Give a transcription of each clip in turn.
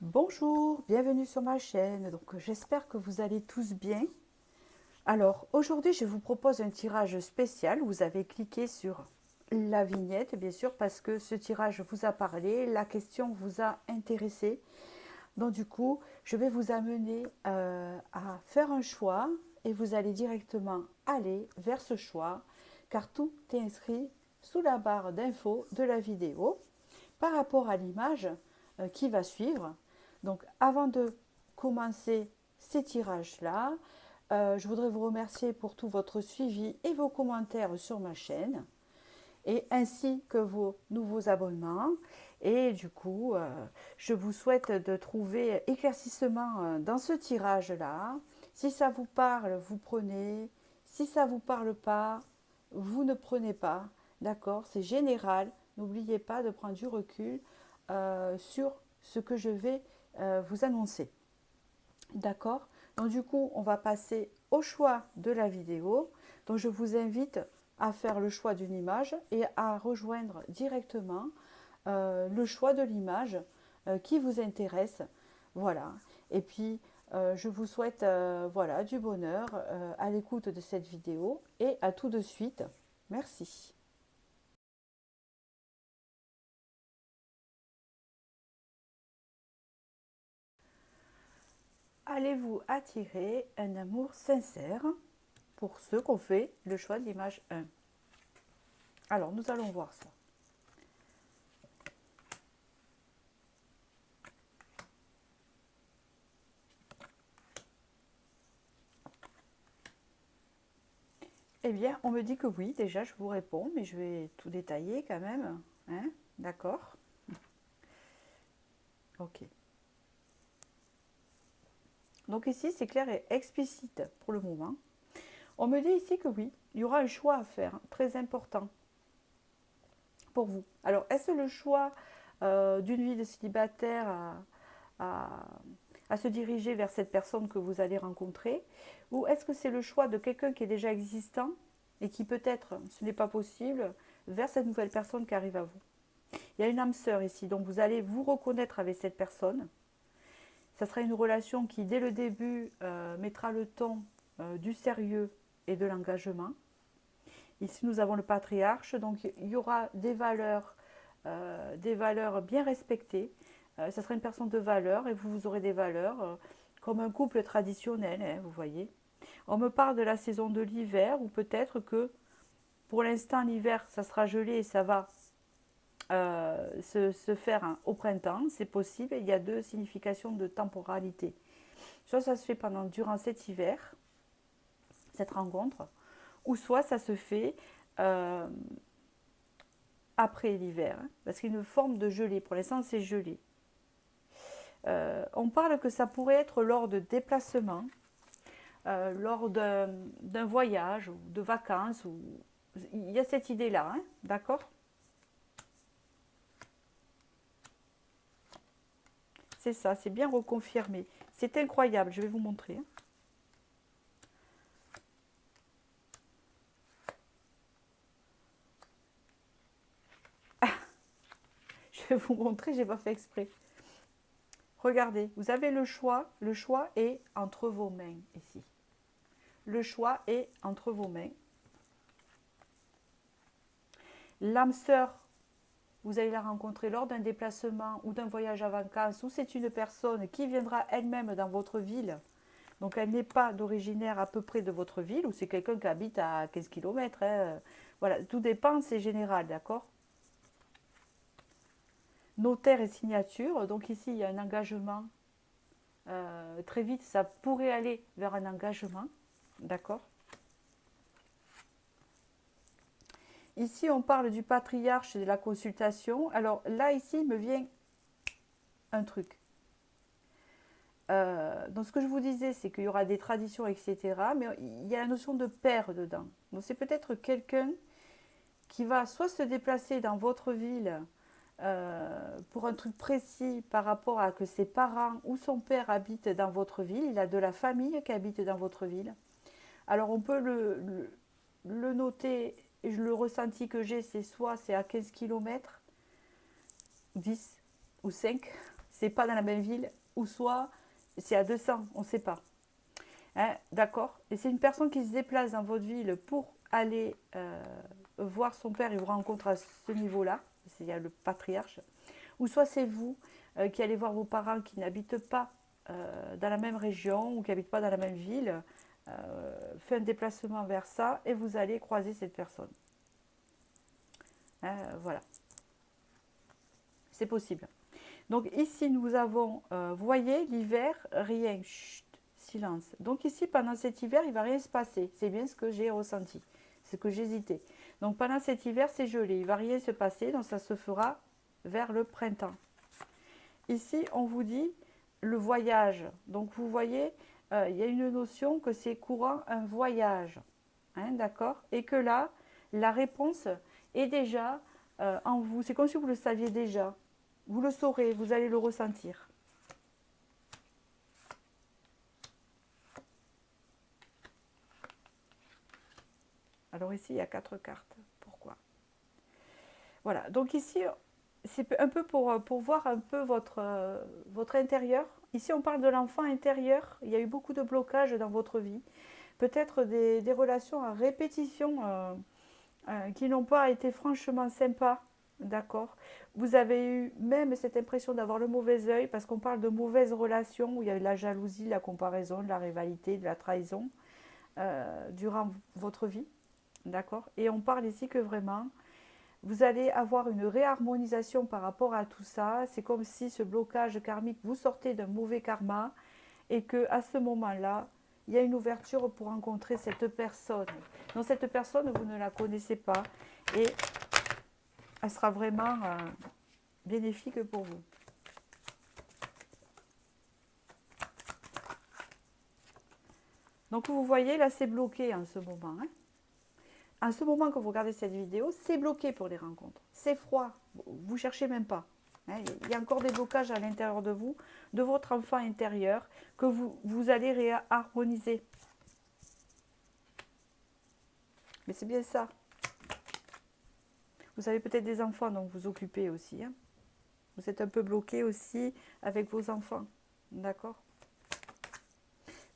Bonjour, bienvenue sur ma chaîne. Donc j'espère que vous allez tous bien. Alors aujourd'hui, je vous propose un tirage spécial. Vous avez cliqué sur la vignette, bien sûr, parce que ce tirage vous a parlé, la question vous a intéressé. Donc du coup, je vais vous amener à faire un choix et vous allez directement aller vers ce choix, car tout est inscrit sous la barre d'infos de la vidéo par rapport à l'image qui va suivre. Donc avant de commencer ces tirages-là, je voudrais vous remercier pour tout votre suivi et vos commentaires sur ma chaîne, et ainsi que vos nouveaux abonnements. Et du coup, je vous souhaite de trouver éclaircissement dans ce tirage-là. Si ça vous parle, vous prenez. Si ça ne vous parle pas, vous ne prenez pas. D'accord? C'est général. N'oubliez pas de prendre du recul sur ce que je vais vous annoncer. D'accord? Donc du coup, on va passer au choix de la vidéo. Donc je vous invite à faire le choix d'une image et à rejoindre directement le choix de l'image qui vous intéresse. Voilà. Et puis, je vous souhaite voilà, du bonheur à l'écoute de cette vidéo et à tout de suite. Merci. Allez-vous attirer un amour sincère pour ceux qui ont fait le choix de l'image 1? Alors, nous allons voir ça. Eh bien, on me dit que oui, déjà je vous réponds, mais je vais tout détailler quand même. Hein? D'accord? Ok. Donc ici, c'est clair et explicite pour le moment. On me dit ici que oui, il y aura un choix à faire, très important pour vous. Alors, est-ce le choix d'une vie de célibataire à, à se diriger vers cette personne que vous allez rencontrer, ou est-ce que c'est le choix de quelqu'un qui est déjà existant et qui peut-être, ce n'est pas possible, vers cette nouvelle personne qui arrive à vous? Il y a une âme sœur ici, donc vous allez vous reconnaître avec cette personne. Ça sera une relation qui, dès le début, mettra le ton du sérieux et de l'engagement. Ici, nous avons le patriarche, donc il y aura des valeurs bien respectées. Ça sera une personne de valeur et vous aurez des valeurs comme un couple traditionnel, hein, vous voyez. On me parle de la saison de l'hiver, ou peut-être que pour l'instant, l'hiver, ça sera gelé et ça va se faire hein, au printemps, c'est possible. Il y a deux significations de temporalité. Soit ça se fait durant cet hiver, cette rencontre, ou soit ça se fait euh, après l'hiver, hein, parce qu'il y a une forme de gelée. Pour l'instant, c'est gelé. On parle que ça pourrait être lors de déplacements, lors d'un voyage ou de vacances. Il y a cette idée-là, hein, d'accord? C'est ça, c'est bien reconfirmé. C'est incroyable, je vais vous montrer. Hein. Je vais vous montrer, j'ai pas fait exprès. Regardez, vous avez le choix est entre vos mains ici. Le choix est entre vos mains. L'âme sœur, vous allez la rencontrer lors d'un déplacement ou d'un voyage à vacances, ou c'est une personne qui viendra elle-même dans votre ville. Donc elle n'est pas d'originaire à peu près de votre ville, ou c'est quelqu'un qui habite à 15 km. Hein. Voilà, tout dépend, c'est général, d'accord? Notaire et signature, donc ici il y a un engagement. Très vite, ça pourrait aller vers un engagement, d'accord? Ici, on parle du patriarche et de la consultation. Alors là, ici, il me vient un truc. Donc ce que je vous disais, c'est qu'il y aura des traditions, etc. Mais il y a la notion de père dedans. Donc c'est peut-être quelqu'un qui va soit se déplacer dans votre ville pour un truc précis par rapport à que ses parents ou son père habitent dans votre ville. Il a de la famille qui habite dans votre ville. Alors on peut le noter, le ressenti que j'ai, c'est soit c'est à 15 km, 10 ou 5, c'est pas dans la même ville, ou soit c'est à 200, on ne sait pas. Hein, d'accord? Et c'est une personne qui se déplace dans votre ville pour aller voir son père et vous rencontre à ce niveau-là, il y a le patriarche, ou soit c'est vous qui allez voir vos parents qui n'habitent pas dans la même région ou qui n'habitent pas dans la même ville, fait un déplacement vers ça et vous allez croiser cette personne. Voilà, c'est possible. Donc ici nous avons, vous voyez, l'hiver, rien, chut, silence. Donc ici pendant cet hiver il ne va rien se passer, c'est bien ce que j'ai ressenti, ce que j'hésitais. Donc pendant cet hiver c'est gelé, il ne va rien se passer, donc ça se fera vers le printemps. Ici on vous dit le voyage, donc vous voyez, il y a une notion que c'est courant un voyage, hein, d'accord? Et que là, la réponse est déjà en vous, c'est comme si vous le saviez déjà. Vous le saurez, vous allez le ressentir. Alors ici, il y a 4 cartes. Pourquoi? Voilà, donc ici, c'est un peu pour voir un peu votre intérieur. Ici, on parle de l'enfant intérieur. Il y a eu beaucoup de blocages dans votre vie. Peut-être des relations à répétition qui n'ont pas été franchement sympas. D'accord. Vous avez eu même cette impression d'avoir le mauvais œil parce qu'on parle de mauvaises relations où il y a de la jalousie, de la comparaison, de la rivalité, de la trahison durant votre vie. D'accord. Et on parle ici que vraiment, vous allez avoir une réharmonisation par rapport à tout ça. C'est comme si ce blocage karmique, vous sortez d'un mauvais karma et que à ce moment-là, il y a une ouverture pour rencontrer cette personne. Donc cette personne, vous ne la connaissez pas et elle sera vraiment bénéfique pour vous. Donc vous voyez, là c'est bloqué en ce moment. Hein. En ce moment que vous regardez cette vidéo, c'est bloqué pour les rencontres. C'est froid, vous ne cherchez même pas. Hein. Il y a encore des blocages à l'intérieur de vous, de votre enfant intérieur, que vous allez réharmoniser. Mais c'est bien ça. Vous avez peut-être des enfants, donc vous occupez aussi. Hein. Vous êtes un peu bloqué aussi avec vos enfants. D'accord?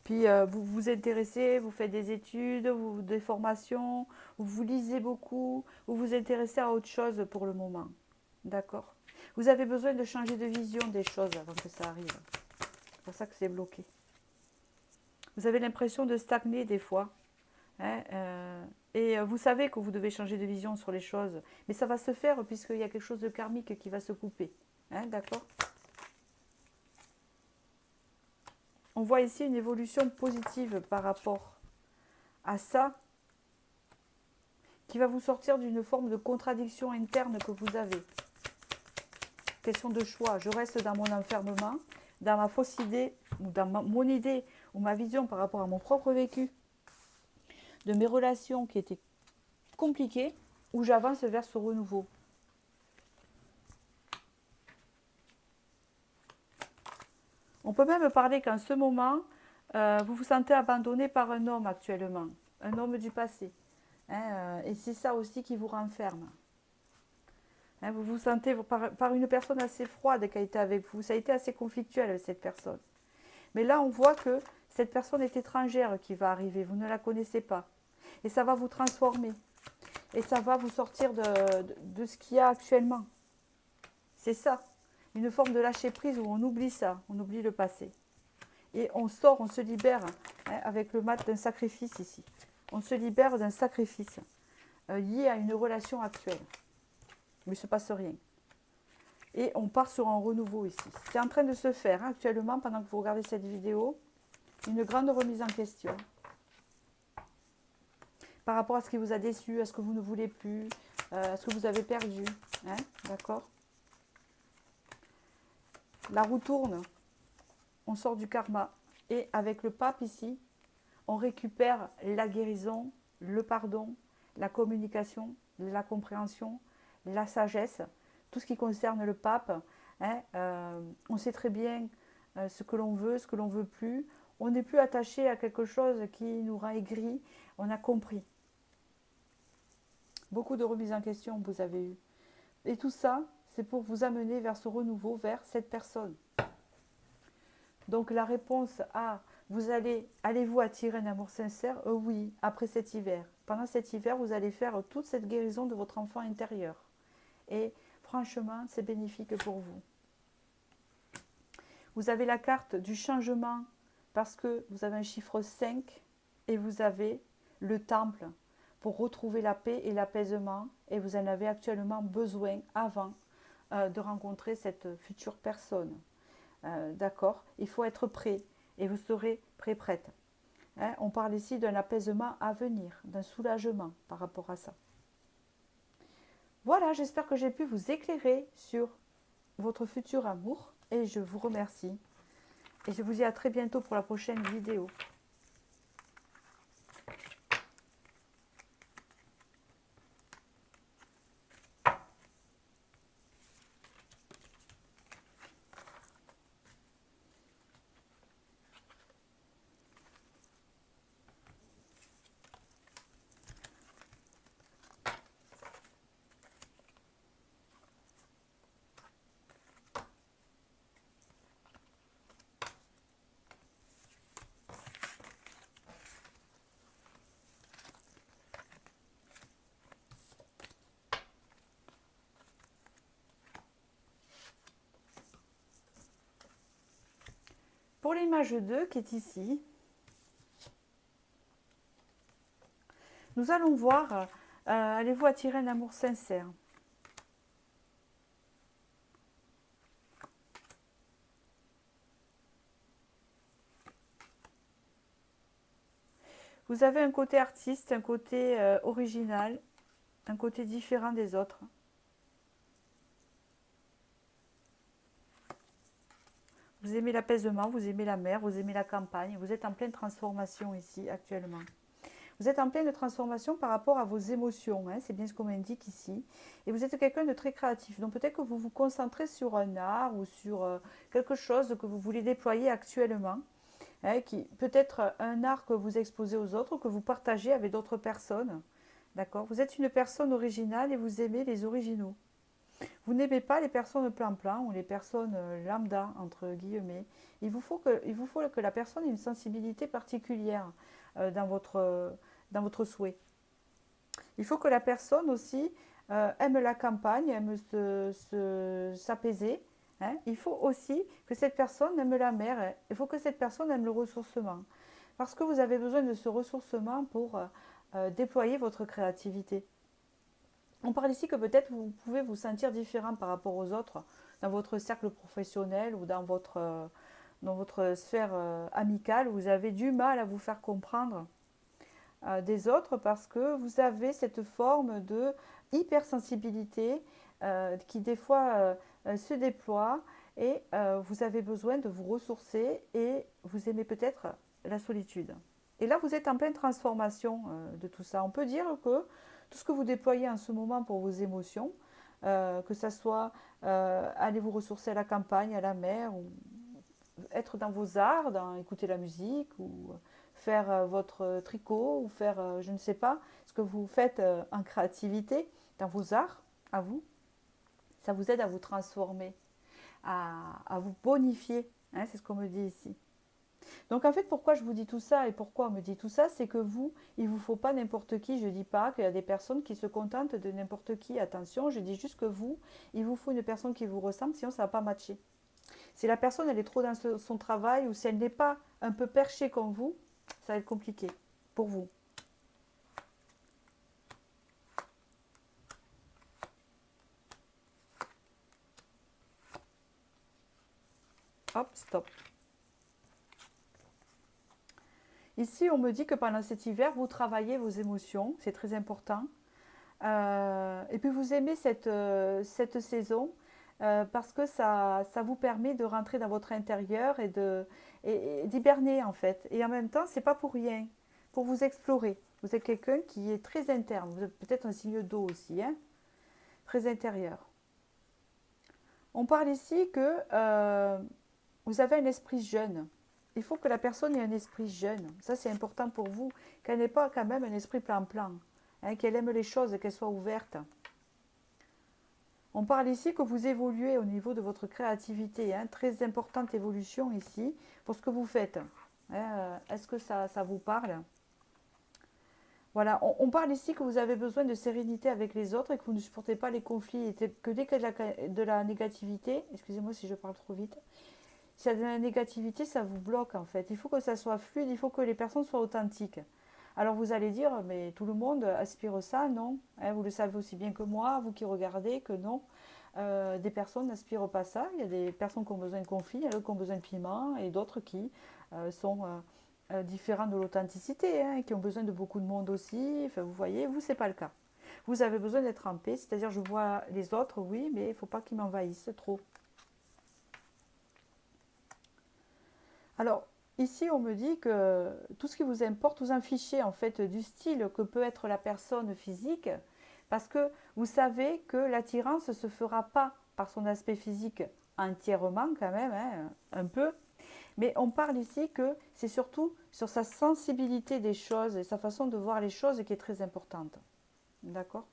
Puis vous vous intéressez, vous faites des études, des formations, vous lisez beaucoup, vous vous intéressez à autre chose pour le moment. D'accord? Vous avez besoin de changer de vision des choses avant que ça arrive. C'est pour ça que c'est bloqué. Vous avez l'impression de stagner des fois. Hein, et vous savez que vous devez changer de vision sur les choses. Mais ça va se faire puisqu'il y a quelque chose de karmique qui va se couper. Hein, d'accord? On voit ici une évolution positive par rapport à ça, qui va vous sortir d'une forme de contradiction interne que vous avez. Question de choix. Je reste dans mon enfermement, dans ma fausse idée, ou dans mon idée, ou ma vision par rapport à mon propre vécu, de mes relations qui étaient compliquées, ou j'avance vers ce renouveau. On peut même parler qu'en ce moment, vous vous sentez abandonné par un homme actuellement, un homme du passé. Hein, et c'est ça aussi qui vous renferme. Hein, vous vous sentez par une personne assez froide qui a été avec vous. Ça a été assez conflictuel avec cette personne. Mais là, on voit que cette personne est étrangère qui va arriver. Vous ne la connaissez pas. Et ça va vous transformer. Et ça va vous sortir de ce qu'il y a actuellement. C'est ça. Une forme de lâcher prise où on oublie ça. On oublie le passé. Et on sort, on se libère hein, avec le mat d'un sacrifice ici. On se libère d'un sacrifice lié à une relation actuelle. Mais il ne se passe rien. Et on part sur un renouveau ici. C'est en train de se faire hein, actuellement, pendant que vous regardez cette vidéo, une grande remise en question. Par rapport à ce qui vous a déçu, à ce que vous ne voulez plus, à ce que vous avez perdu. Hein, d'accord? La roue tourne. On sort du karma. Et avec le pape ici, on récupère la guérison, le pardon, la communication, la compréhension, la sagesse, tout ce qui concerne le pape. Hein, on sait très bien ce que l'on veut, ce que l'on ne veut plus. On n'est plus attaché à quelque chose qui nous rend aigris. On a compris. Beaucoup de remises en question vous avez eu. Et tout ça, c'est pour vous amener vers ce renouveau, vers cette personne. Donc la réponse A, allez-vous attirer un amour sincère? Oui, après cet hiver. Pendant cet hiver, vous allez faire toute cette guérison de votre enfant intérieur. Et franchement, c'est bénéfique pour vous. Vous avez la carte du changement parce que vous avez un chiffre 5 et vous avez le temple pour retrouver la paix et l'apaisement. Et vous en avez actuellement besoin avant de rencontrer cette future personne. D'accord? Il faut être prêt et vous serez prête. Hein? On parle ici d'un apaisement à venir, d'un soulagement par rapport à ça. Voilà, j'espère que j'ai pu vous éclairer sur votre futur amour et je vous remercie. Et je vous dis à très bientôt pour la prochaine vidéo. Pour l'image 2 qui est ici, nous allons voir, allez-vous attirer un amour sincère? Vous avez un côté artiste, un côté original, un côté différent des autres. Vous aimez l'apaisement, vous aimez la mer, vous aimez la campagne. Vous êtes en pleine transformation ici actuellement. Vous êtes en pleine transformation par rapport à vos émotions, hein, c'est bien ce qu'on m'indique ici. Et vous êtes quelqu'un de très créatif. Donc peut-être que vous vous concentrez sur un art ou sur quelque chose que vous voulez déployer actuellement. Hein, peut-être un art que vous exposez aux autres, que vous partagez avec d'autres personnes. D'accord? Vous êtes une personne originale et vous aimez les originaux. Vous n'aimez pas les personnes plan-plan ou les personnes lambda, entre guillemets. Il vous faut que la personne ait une sensibilité particulière dans votre souhait. Il faut que la personne aussi aime la campagne, aime s'apaiser. Hein. Il faut aussi que cette personne aime la mer. Il faut que cette personne aime le ressourcement. Parce que vous avez besoin de ce ressourcement pour déployer votre créativité. On parle ici que peut-être vous pouvez vous sentir différent par rapport aux autres dans votre cercle professionnel ou dans votre sphère amicale. Vous avez du mal à vous faire comprendre des autres parce que vous avez cette forme de hypersensibilité qui des fois se déploie et vous avez besoin de vous ressourcer et vous aimez peut-être la solitude. Et là, vous êtes en pleine transformation de tout ça. On peut dire que tout ce que vous déployez en ce moment pour vos émotions, que ce soit aller vous ressourcer à la campagne, à la mer, ou être dans vos arts, écouter la musique, ou faire votre tricot, ou faire, je ne sais pas, ce que vous faites en créativité, dans vos arts, à vous, ça vous aide à vous transformer, à vous bonifier, hein, c'est ce qu'on me dit ici. Donc en fait, pourquoi je vous dis tout ça et pourquoi on me dit tout ça, c'est que vous, il ne vous faut pas n'importe qui. Je ne dis pas qu'il y a des personnes qui se contentent de n'importe qui. Attention, je dis juste que vous, il vous faut une personne qui vous ressemble, sinon ça ne va pas matcher. Si la personne, elle est trop dans son travail ou si elle n'est pas un peu perchée comme vous, ça va être compliqué pour vous. Hop, stop. Ici, on me dit que pendant cet hiver, vous travaillez vos émotions, c'est très important. Et puis vous aimez cette saison parce que ça vous permet de rentrer dans votre intérieur et d'hiberner en fait. Et en même temps, c'est pas pour rien, pour vous explorer. Vous êtes quelqu'un qui est très interne. Vous êtes peut-être un signe d'eau aussi, hein, très intérieur. On parle ici que vous avez un esprit jeune. Il faut que la personne ait un esprit jeune. Ça, c'est important pour vous. Qu'elle n'ait pas quand même un esprit plan-plan. Hein, qu'elle aime les choses et qu'elle soit ouverte. On parle ici que vous évoluez au niveau de votre créativité, hein, très importante évolution ici pour ce que vous faites. Est-ce que ça vous parle? Voilà, on parle ici que vous avez besoin de sérénité avec les autres et que vous ne supportez pas les conflits, et que dès qu'il y a de la négativité, excusez-moi si je parle trop vite, s'il y a de la négativité, ça vous bloque en fait. Il faut que ça soit fluide, il faut que les personnes soient authentiques. Alors vous allez dire, mais tout le monde aspire ça, non? Hein, vous le savez aussi bien que moi, vous qui regardez, que non. Des personnes n'aspirent pas ça. Il y a des personnes qui ont besoin de conflit, il y en a qui ont besoin de piment, et d'autres qui sont différents de l'authenticité, hein, qui ont besoin de beaucoup de monde aussi. Enfin, vous voyez, vous, c'est pas le cas. Vous avez besoin d'être en paix, c'est-à-dire je vois les autres, oui, mais il ne faut pas qu'ils m'envahissent trop. Alors, ici, on me dit que tout ce qui vous importe, vous en fichez en fait du style que peut être la personne physique, parce que vous savez que l'attirance ne se fera pas par son aspect physique entièrement quand même, hein, un peu, mais on parle ici que c'est surtout sur sa sensibilité des choses et sa façon de voir les choses qui est très importante. D'accord?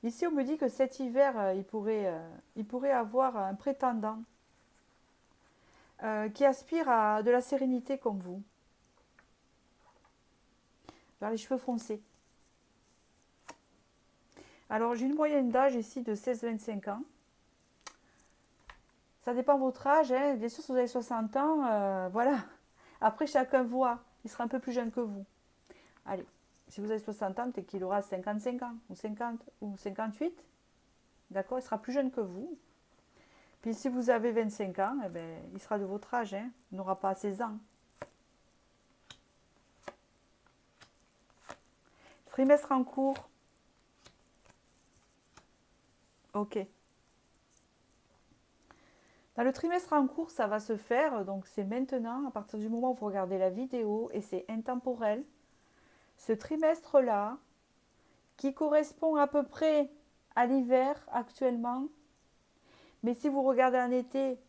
Ici, on me dit que cet hiver, il pourrait avoir un prétendant qui aspire à de la sérénité comme vous, vers les cheveux foncés. Alors, j'ai une moyenne d'âge ici de 16-25 ans. Ça dépend de votre âge, hein. Bien sûr, si vous avez 60 ans, voilà. Après, chacun voit. Il sera un peu plus jeune que vous. Allez, si vous avez 60 ans, peut-être qu'il aura 55 ans, ou 50, ou 58. D'accord? Il sera plus jeune que vous. Puis si vous avez 25 ans, eh ben, il sera de votre âge, hein. Il n'aura pas 16 ans. Trimestre en cours. Ok. Dans le trimestre en cours, ça va se faire, donc c'est maintenant, à partir du moment où vous regardez la vidéo, et c'est intemporel. Ce trimestre-là, qui correspond à peu près à l'hiver actuellement, mais si vous regardez en été,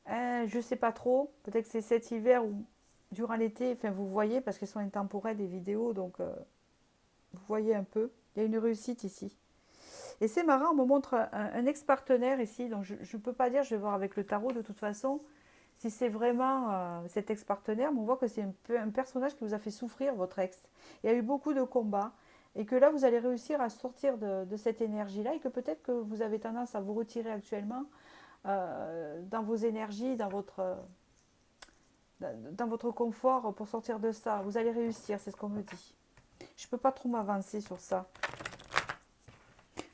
je ne sais pas trop, peut-être que c'est cet hiver ou durant l'été, enfin vous voyez, parce qu'elles sont intemporelles les vidéos, donc vous voyez un peu, il y a une réussite ici. Et c'est marrant, on me montre un ex-partenaire ici, donc je ne peux pas dire, je vais voir avec le tarot de toute façon, si c'est vraiment cet ex-partenaire, mais on voit que c'est un personnage qui vous a fait souffrir, votre ex. Il y a eu beaucoup de combats, et que là, vous allez réussir à sortir de cette énergie-là, et que peut-être que vous avez tendance à vous retirer actuellement dans vos énergies, dans votre confort pour sortir de ça. Vous allez réussir, c'est ce qu'on me dit. Je ne peux pas trop m'avancer sur ça.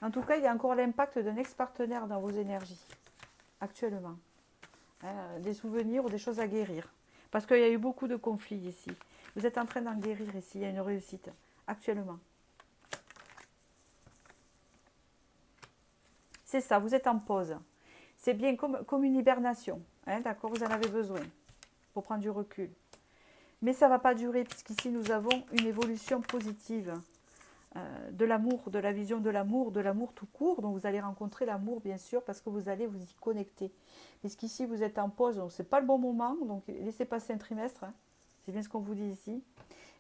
En tout cas, il y a encore l'impact d'un ex-partenaire dans vos énergies, actuellement. Des souvenirs ou des choses à guérir. Parce qu'il y a eu beaucoup de conflits ici. Vous êtes en train d'en guérir ici, il y a une réussite, actuellement. C'est ça, vous êtes en pause. C'est bien comme une hibernation, hein, d'accord, vous en avez besoin pour prendre du recul. Mais ça ne va pas durer, puisqu'ici nous avons une évolution positive. De l'amour, de la vision de l'amour tout court. Donc vous allez rencontrer l'amour bien sûr parce que vous allez vous y connecter. Puisqu'ici vous êtes en pause, donc c'est pas le bon moment, donc laissez passer un trimestre. Hein. C'est bien ce qu'on vous dit ici.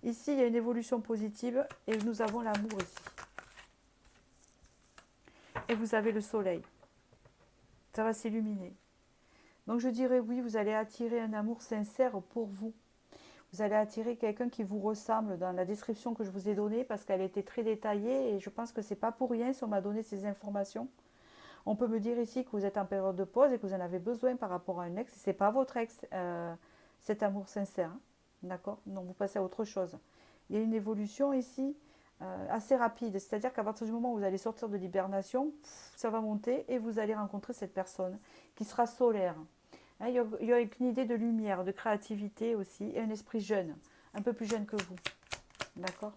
Ici il y a une évolution positive et nous avons l'amour ici. Et vous avez le soleil. Ça va s'illuminer. Donc je dirais oui, vous allez attirer un amour sincère pour vous. Vous allez attirer quelqu'un qui vous ressemble dans la description que je vous ai donnée parce qu'elle était très détaillée et je pense que c'est pas pour rien si on m'a donné ces informations. On peut me dire ici que vous êtes en période de pause et que vous en avez besoin par rapport à un ex. C'est pas votre ex, cet amour sincère. Hein. D'accord? Donc vous passez à autre chose. Il y a une évolution ici assez rapide. C'est-à-dire qu'à partir du moment où vous allez sortir de l'hibernation, ça va monter et vous allez rencontrer cette personne qui sera solaire. Hein, il y a une idée de lumière, de créativité aussi, et un esprit jeune, un peu plus jeune que vous. D'accord?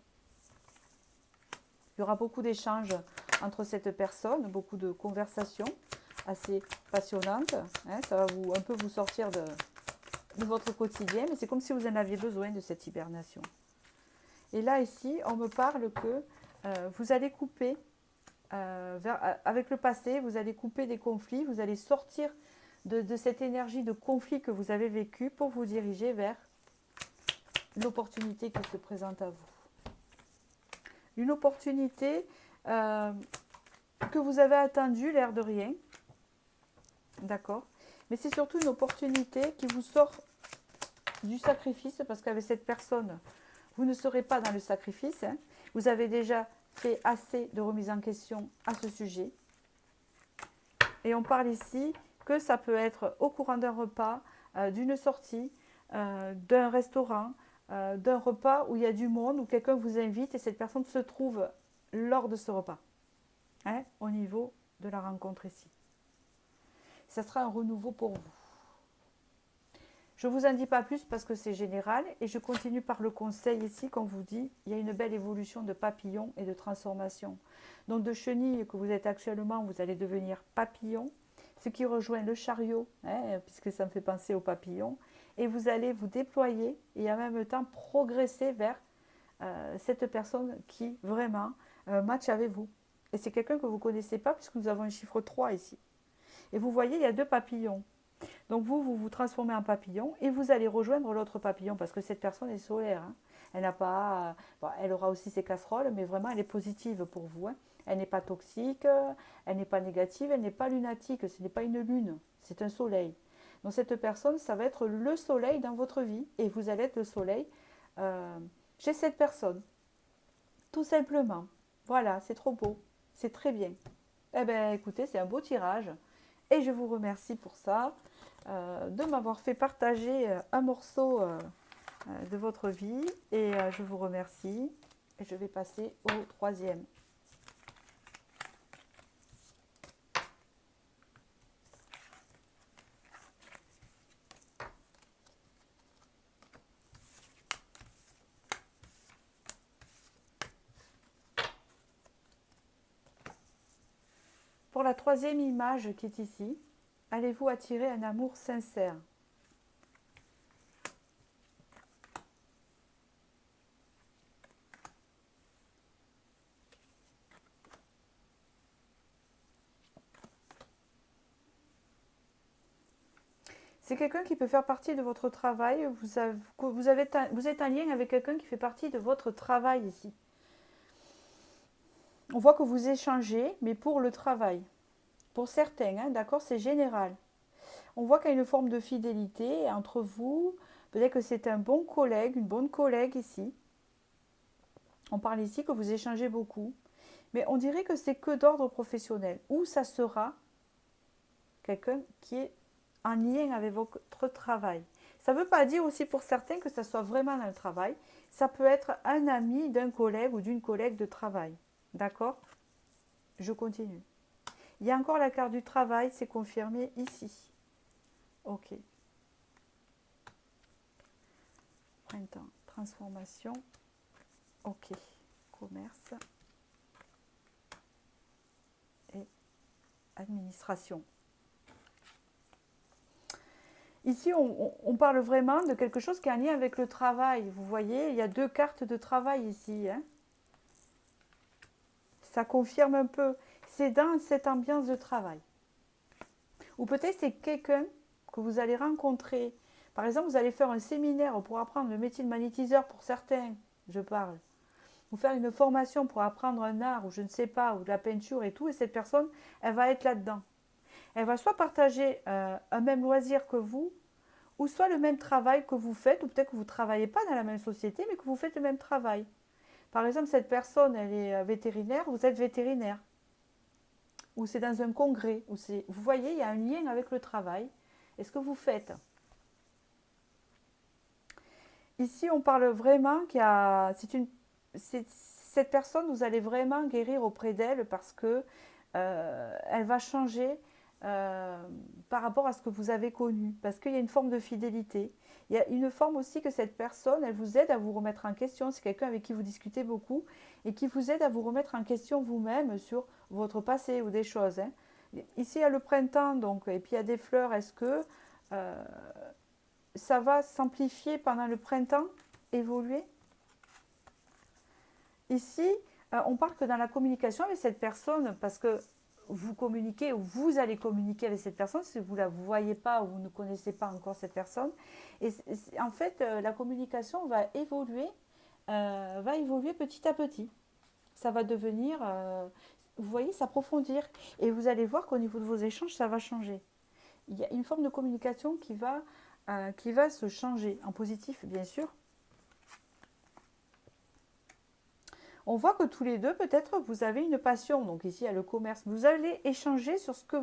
Il y aura beaucoup d'échanges entre cette personne, beaucoup de conversations assez passionnantes. Hein, ça va un peu vous sortir de votre quotidien, mais c'est comme si vous en aviez besoin de cette hibernation. Et là, ici, on me parle que vous allez couper, avec le passé, vous allez couper des conflits, vous allez sortir de cette énergie de conflit que vous avez vécu pour vous diriger vers l'opportunité qui se présente à vous. une opportunité que vous avez attendue, l'air de rien. D'accord? Mais c'est surtout une opportunité qui vous sort du sacrifice, parce qu'avec cette personne, vous ne serez pas dans le sacrifice. Hein. Vous avez déjà fait assez de remise en question à ce sujet. Et on parle ici que ça peut être au courant d'un repas, d'une sortie, d'un restaurant, d'un repas où il y a du monde, où quelqu'un vous invite et cette personne se trouve lors de ce repas, hein, au niveau de la rencontre ici. Ça sera un renouveau pour vous. Je ne vous en dis pas plus parce que c'est général et je continue par le conseil ici, comme vous dit, il y a une belle évolution de papillon et de transformation. Donc de chenille que vous êtes actuellement, vous allez devenir papillon, ce qui rejoint le chariot, hein, puisque ça me fait penser au papillon, et vous allez vous déployer et en même temps progresser vers cette personne qui vraiment match avec vous. Et c'est quelqu'un que vous ne connaissez pas puisque nous avons un chiffre 3 ici. Et vous voyez, il y a deux papillons. Donc vous vous transformez en papillon et vous allez rejoindre l'autre papillon parce que cette personne est solaire. Hein. Elle n'a pas, bon, elle aura aussi ses casseroles, mais vraiment elle est positive pour vous. Hein. Elle n'est pas toxique, elle n'est pas négative, elle n'est pas lunatique. Ce n'est pas une lune, c'est un soleil. Donc cette personne, ça va être le soleil dans votre vie et vous allez être le soleil chez cette personne. Tout simplement. Voilà, c'est trop beau, c'est très bien. Eh bien, écoutez, c'est un beau tirage et je vous remercie pour ça. De m'avoir fait partager un morceau de votre vie et je vous remercie et je vais passer au troisième. Pour la troisième image qui est ici, allez-vous attirer un amour sincère? C'est quelqu'un qui peut faire partie de votre travail. Vous êtes en lien avec quelqu'un qui fait partie de votre travail ici. On voit que vous échangez, mais pour le travail. Pour certains, hein, d'accord, c'est général. On voit qu'il y a une forme de fidélité entre vous. Peut-être que c'est un bon collègue, une bonne collègue ici. On parle ici que vous échangez beaucoup. Mais on dirait que c'est que d'ordre professionnel. Ou ça sera quelqu'un qui est en lien avec votre travail. Ça ne veut pas dire aussi pour certains que ça soit vraiment dans le travail. Ça peut être un ami d'un collègue ou d'une collègue de travail. D'accord? Je continue. Il y a encore la carte du travail, c'est confirmé ici. Ok. Printemps, transformation. Ok. Commerce et administration. Ici, on parle vraiment de quelque chose qui est en lien avec le travail. Vous voyez, il y a deux cartes de travail ici. Hein. Ça confirme un peu. C'est dans cette ambiance de travail. Ou peut-être c'est quelqu'un que vous allez rencontrer. Par exemple, vous allez faire un séminaire pour apprendre le métier de magnétiseur pour certains, je parle. Ou faire une formation pour apprendre un art ou je ne sais pas, ou de la peinture et tout. Et cette personne, elle va être là-dedans. Elle va soit partager un même loisir que vous, ou soit le même travail que vous faites, ou peut-être que vous ne travaillez pas dans la même société, mais que vous faites le même travail. Par exemple, cette personne, elle est vétérinaire, vous êtes vétérinaire. Ou c'est dans un congrès. Vous voyez, il y a un lien avec le travail. Et ce que vous faites. Ici, on parle vraiment qu'il y a... cette personne, vous allez vraiment guérir auprès d'elle parce que elle va changer par rapport à ce que vous avez connu. Parce qu'il y a une forme de fidélité. Il y a une forme aussi que cette personne, elle vous aide à vous remettre en question. C'est quelqu'un avec qui vous discutez beaucoup et qui vous aide à vous remettre en question vous-même sur votre passé ou des choses. Hein. Ici, il y a le printemps, donc, et puis il y a des fleurs. Est-ce que ça va s'amplifier pendant le printemps, évoluer? Ici, on parle que dans la communication avec cette personne, parce que vous communiquez ou vous allez communiquer avec cette personne si vous ne la voyez pas ou vous ne connaissez pas encore cette personne. Et en fait, la communication va évoluer petit à petit. ça va devenir, vous voyez, s'approfondir. Et vous allez voir qu'au niveau de vos échanges, ça va changer. Il y a une forme de communication qui va se changer, en positif bien sûr. On voit que tous les deux, peut-être, vous avez une passion. Donc ici, il y a le commerce. Vous allez échanger sur ce que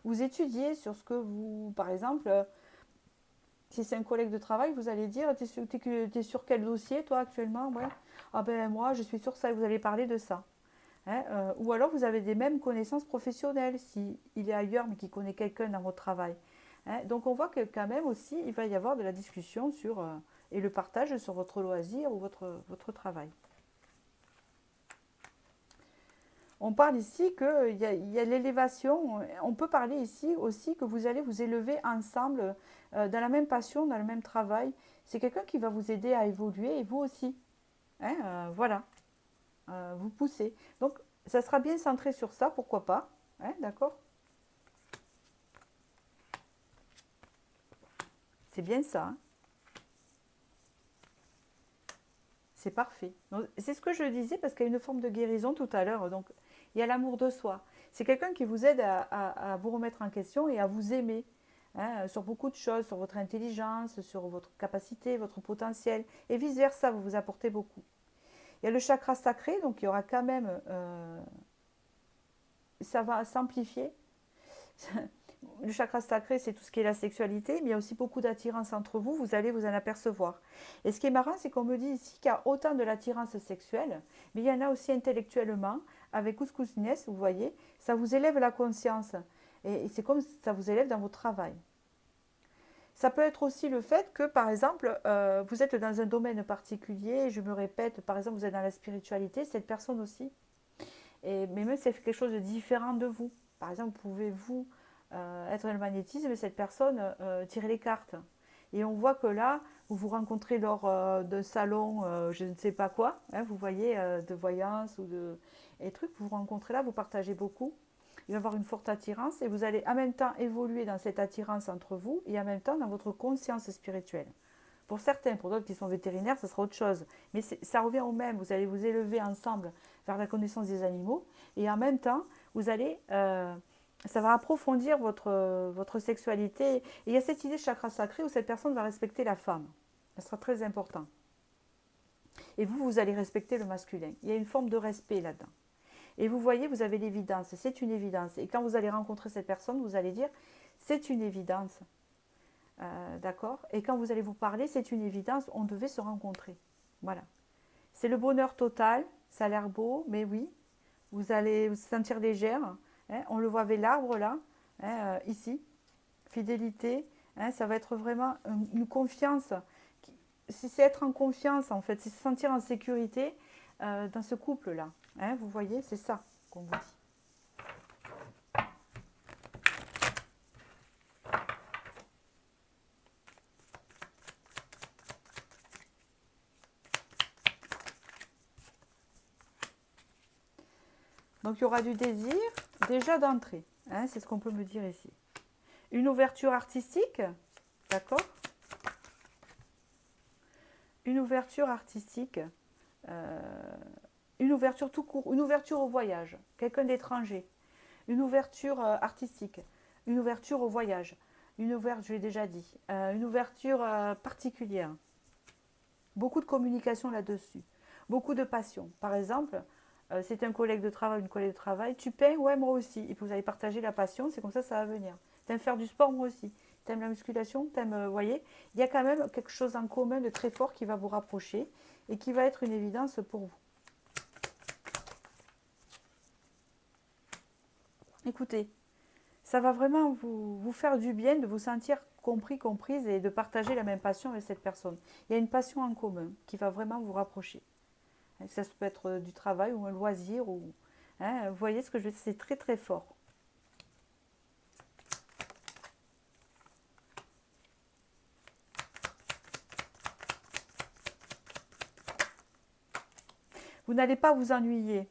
vous étudiez, sur ce que vous, par exemple, si c'est un collègue de travail, vous allez dire, t'es sur quel dossier, toi, actuellement? Ouais. Ah ben moi, je suis sur ça, et vous allez parler de ça. Hein, ou alors, vous avez des mêmes connaissances professionnelles, si il est ailleurs, mais qu'il connaît quelqu'un dans votre travail. Hein, donc, on voit que quand même aussi, il va y avoir de la discussion sur, et le partage sur votre loisir ou votre travail. On parle ici qu'il y a l'élévation. On peut parler ici aussi que vous allez vous élever ensemble dans la même passion, dans le même travail. C'est quelqu'un qui va vous aider à évoluer et vous aussi. Hein, voilà, vous poussez. Donc, ça sera bien centré sur ça, pourquoi pas. Hein, d'accord. C'est bien ça. Hein. C'est parfait. C'est ce que je disais parce qu'il y a une forme de guérison tout à l'heure. Donc, il y a l'amour de soi. C'est quelqu'un qui vous aide à vous remettre en question et à vous aimer. Hein, sur beaucoup de choses, sur votre intelligence, sur votre capacité, votre potentiel. Et vice-versa, vous vous apportez beaucoup. Il y a le chakra sacré, donc il y aura quand même... ça va s'amplifier. Le chakra sacré, c'est tout ce qui est la sexualité, mais il y a aussi beaucoup d'attirance entre vous, vous allez vous en apercevoir. Et ce qui est marrant, c'est qu'on me dit ici qu'il y a autant de l'attirance sexuelle, mais il y en a aussi intellectuellement, avec Couscous-Ness, vous voyez, ça vous élève la conscience. Et c'est comme ça vous élève dans votre travail. Ça peut être aussi le fait que, par exemple, vous êtes dans un domaine particulier, je me répète, par exemple, vous êtes dans la spiritualité, cette personne aussi. Mais même si elle fait quelque chose de différent de vous. Par exemple, pouvez-vous être dans le magnétisme et cette personne tirer les cartes. Et on voit que là, vous vous rencontrez lors d'un salon, je ne sais pas quoi, hein, vous voyez, de voyance ou de et trucs, vous vous rencontrez là, vous partagez beaucoup. Il va y avoir une forte attirance et vous allez en même temps évoluer dans cette attirance entre vous et en même temps dans votre conscience spirituelle. Pour certains, pour d'autres qui sont vétérinaires, ce sera autre chose. Mais ça revient au même. Vous allez vous élever ensemble vers la connaissance des animaux et en même temps, vous allez ça va approfondir votre sexualité. Et il y a cette idée de chakra sacré où cette personne va respecter la femme. Ça sera très important. Et vous, vous allez respecter le masculin. Il y a une forme de respect là-dedans. Et vous voyez, vous avez l'évidence. C'est une évidence. Et quand vous allez rencontrer cette personne, vous allez dire, c'est une évidence. D'accord. Et quand vous allez vous parler, c'est une évidence. On devait se rencontrer. Voilà. C'est le bonheur total. Ça a l'air beau, mais oui. Vous allez vous sentir légère. Hein, on le voit avec l'arbre là, hein, ici, fidélité, hein, ça va être vraiment une confiance. C'est être en confiance en fait, c'est se sentir en sécurité dans ce couple-là. Hein, vous voyez, c'est ça qu'on vous dit. Donc il y aura du désir déjà d'entrée, hein, c'est ce qu'on peut me dire ici. Une ouverture artistique, d'accord. Une ouverture artistique, une ouverture tout court, une ouverture au voyage, quelqu'un d'étranger, une ouverture artistique, une ouverture au voyage, une ouverture, je l'ai déjà dit, une ouverture particulière, beaucoup de communication là-dessus, beaucoup de passion. Par exemple, c'est un collègue de travail, une collègue de travail, tu peins, ouais, moi aussi, et puis vous allez partager la passion, c'est comme ça va venir. T'aimes faire du sport, moi aussi. T'aimes la musculation, vous voyez, il y a quand même quelque chose en commun de très fort qui va vous rapprocher et qui va être une évidence pour vous. Écoutez, ça va vraiment vous faire du bien de vous sentir compris, comprise et de partager la même passion avec cette personne. Il y a une passion en commun qui va vraiment vous rapprocher. Ça peut être du travail ou un loisir. Hein, vous voyez ce que je veux dire, c'est très très fort. Vous n'allez pas vous ennuyer.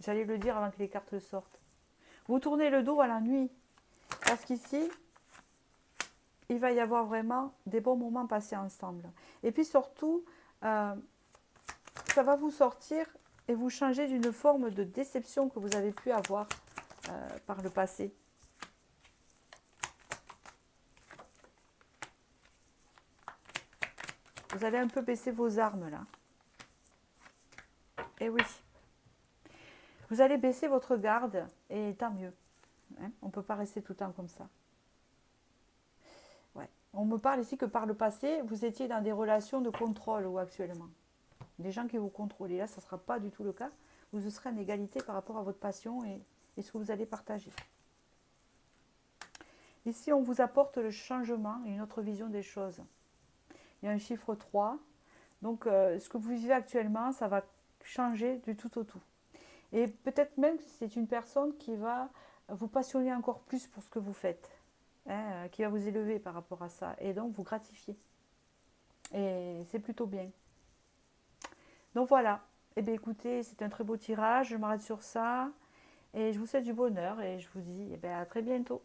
J'allais le dire avant que les cartes sortent. Vous tournez le dos à l'ennui. Parce qu'ici, il va y avoir vraiment des bons moments passés ensemble. Et puis surtout, ça va vous sortir et vous changez d'une forme de déception que vous avez pu avoir par le passé. Vous allez un peu baisser vos armes là. Et oui. Vous allez baisser votre garde et tant mieux. Hein, on ne peut pas rester tout le temps comme ça. Ouais. On me parle ici que par le passé, vous étiez dans des relations de contrôle ou actuellement. Des gens qui vous contrôlent. Et là, ça ne sera pas du tout le cas. Vous serez en égalité par rapport à votre passion et ce que vous allez partager. Ici, on vous apporte le changement et une autre vision des choses. Il y a un chiffre 3. Donc, ce que vous vivez actuellement, ça va changer du tout au tout. Et peut-être même que c'est une personne qui va vous passionner encore plus pour ce que vous faites, hein, qui va vous élever par rapport à ça et donc vous gratifier. Et c'est plutôt bien. Donc voilà. Eh bien écoutez, c'est un très beau tirage. Je m'arrête sur ça. Et je vous souhaite du bonheur et je vous dis eh bien, à très bientôt.